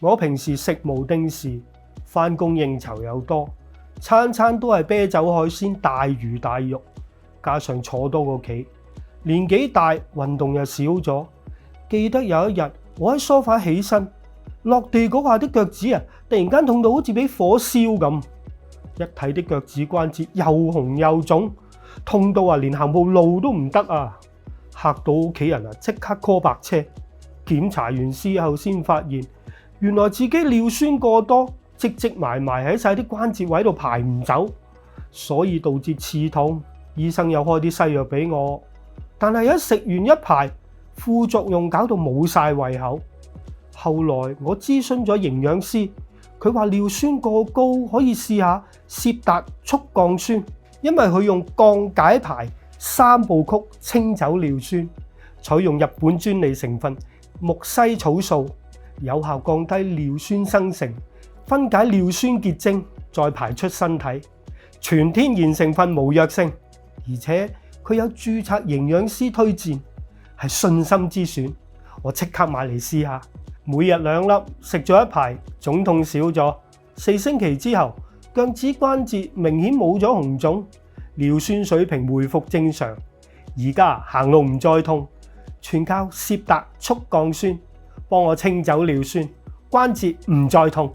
我平時食無定時，返工應酬又多，餐餐都係啤酒海鮮大魚大肉，加上坐多個企，年紀大運動又少咗。記得有一日我喺梳化起身，落地嗰下啲腳趾突然間痛到好似俾火燒咁，一睇啲腳趾關節又紅又腫，痛到連行步路都唔得啊！嚇到屋企人即刻 call 白車，檢查完之後先發現，原來自己尿酸過多，積埋喺晒啲關節位度排唔走，所以導致刺痛。醫生又開啲西藥俾我，但係一食完一排，副作用搞到冇晒胃口。後來我諮詢咗營養師，佢話尿酸過高可以試下攝達速降酸，因為佢用降解排3部曲清走尿酸，採用日本專利成分木犀草素，有效降低尿酸生成，分解尿酸結晶，再排出身體，全天然成分，無藥性，而且佢有註冊營養師推薦，係信心之選。我即刻買嚟試下，每日2粒，食咗一排，腫痛少咗。4星期之後，腳趾關節明顯冇咗紅腫，尿酸水平回復正常，而家行路唔再痛，全靠攝達速降酸幫我清走尿酸，關節唔再痛。